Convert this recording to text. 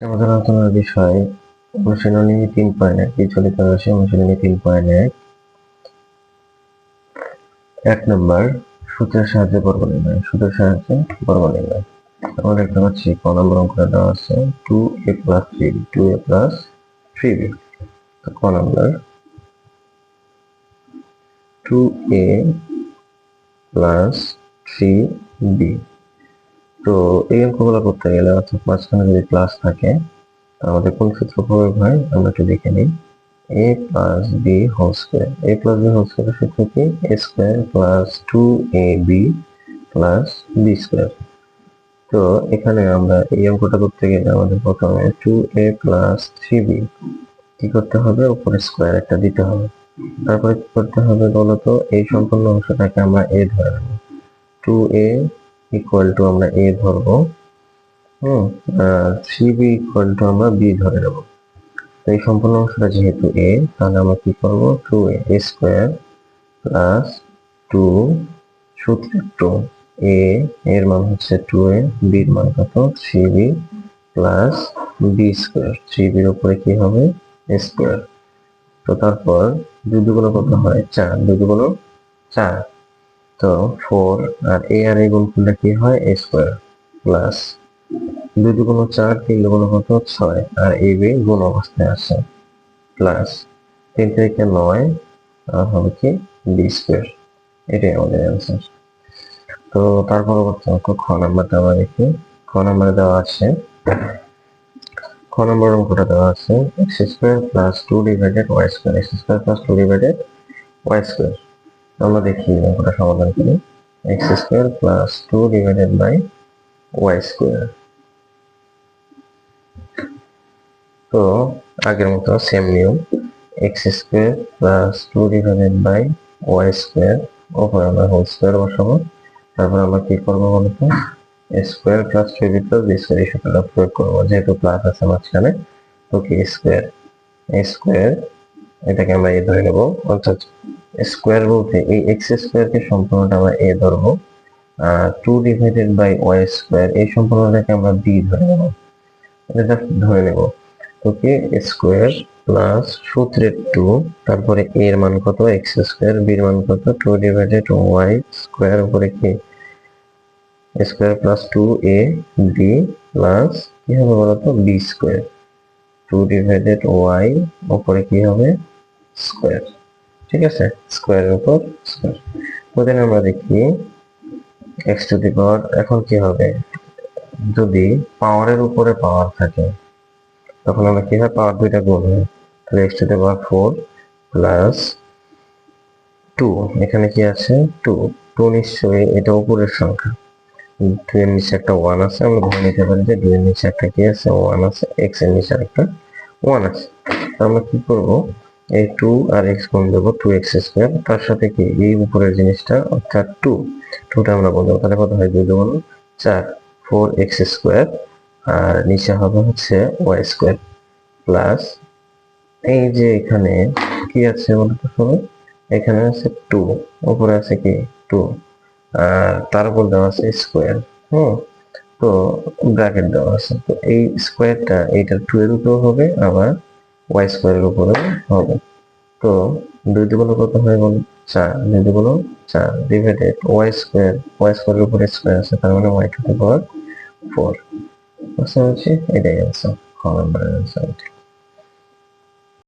আমাদের আলোচনার বিষয় অনুশীলনী 3.1 বিচলিত রাশি অনুশীলনী 3.1 এক নম্বর সূত্রের সাহায্যে বর্গ নির্ণয়। সূত্রের সাহায্যে বর্গ নির্ণয় আমরা দেখতে পাচ্ছি ক নম্বর অঙ্কটা দেওয়া আছে 2a + 3b 2a + 3b। তো ক নম্বর 2a + 3b। তো এই অঙ্কগুলো করতে গেলে অর্থাৎ মাঝখানে যদি প্লাস থাকে আমাদের কোন সূত্র প্রয়োগ হয় আমরা একটু দেখে নিই। a + b whole square. a + b whole স্কয়ারের সূত্র কি? a square + 2ab + b square. তো এখানে আমরা এই অঙ্কটা করতে গেলে আমাদের প্রথমে 2a + 3b কি করতে হবে? উপরে স্কয়ার একটা দিতে হবে। তারপরে কি করতে হবে বলতো? এই সম্পূর্ণ অংশটাকে আমরা a ধরে নেব। 2a = আমরা a ধরবো, আর 3b = আমরা b ধরে নেব। এই সম্পূর্ণ অংশটা যেহেতু a, তাহলে আমরা কি করব? 2a স্কয়ার প্লাস 2 সূত্রে 2 a এর মান হচ্ছে 2a, b এর মান কত? 3b plus b square. 3b এর উপরে কি হবে? স্কয়ার। তো তারপর 2 দুগুণ কত হয়? 4, 2 দুগুণ 4। তো 4 আর a আর a গুণ করলে কি হয়? a স্কয়ার প্লাস 2 দুগুণ 4, 3 দুগুণ কত? 6 আর ab গুণ অবস্থায় আছে প্লাস 3 থেকে 9 আর হবে কি? b square. এটাই আমাদের অ্যান্সার। তো তার পরবর্তী অঙ্ক খ নাম্বারটা আমরা দেখি। খ নাম্বারে দেওয়া আছে, খ নম্বর অঙ্কটা দেওয়া আছে x² + 2 / y²। x² + 2 / y²। আমরা দেখি অঙ্কটা সমাধান করি। x² + 2 / y²। তো আগের মতো সেম নিয়ম, x² + 2 / y² উপরে আমরা হোল স্কয়ার বসাবো। তারপর আমরা কি করবো বলতো? a² + 3b + b² এই সূত্রটা প্রয়োগ করবো, যেহেতু প্লাস আছে মাঝখানে। তো কি স্কয়ার এটাকে আমরা a ধরে নেব, অর্থাৎ স্কয়ার বলতে এই x² কে সম্পূর্ণটা আমরা a ধরবো, আর 2 / y² এই সম্পূর্ণটাকে আমরা b ধরে নেব। এটা ধরে নেব। তো কি স্কয়ার প্লাস সূত্রে 2, তারপরে a এর মান কত? x², b এর মান কত? 2 / y² উপরে কি স্কয়ার প্লাস 2ab প্লাস কি হবে বলতো? b square. 2 / y উপরে কি হবে? স্কয়ার। ঠিক আছে, স্কয়ারের উপর স্কয়ার। প্রথমে আমরা দেখি x⁴ এখন কি হবে? যদি পাওয়ারের উপরে পাওয়ার থাকে তখন আমরা কি হয়? পাওয়ার দুইটা গুণ হয়, তাহলে x⁴ প্লাস 2, এখানে কি আছে? 2 2 নিশ্চয়ই এটা উপরের সংখ্যা। 2 এর নিচে একটা 1 আছে, আমরা ধরে নিতে পারি যে 2 এর নিচে একটা কি আছে? 1 আছে। x এর নিচে একটা 1 আছে। আমরা কি করব? এই 2 আর x গুণ দেবো 2x², তার সাথে কি এই উপরের জিনিসটা অর্থাৎ 2টা আমরা গুণ দেবো, তাহলে কত হয়? 2 দুগুণ 4 4x² আর নিচে হবে হচ্ছে y² প্লাস এই যে এখানে কি আছে বলতো সবাই? এখানে আছে 2, উপরে আছে কি 2 আর তার উপর দেওয়া আছে স্কয়ার। তো ব্র্যাকেট দেওয়া আছে, তো এই স্কয়ারটা এইটা 2 এর উপরেও হবে, আবার y² এর উপরেও হবে। তো 2 দুগুণ কত হয় বল? 4, 2 দুগুণ 4 ডিভাইডেড y² এর উপরে স্কয়ার আছে, তার মানে y⁴ 4। বুঝতে পারছি? এটাই অ্যান্সার, খ নম্বরের অ্যান্সার।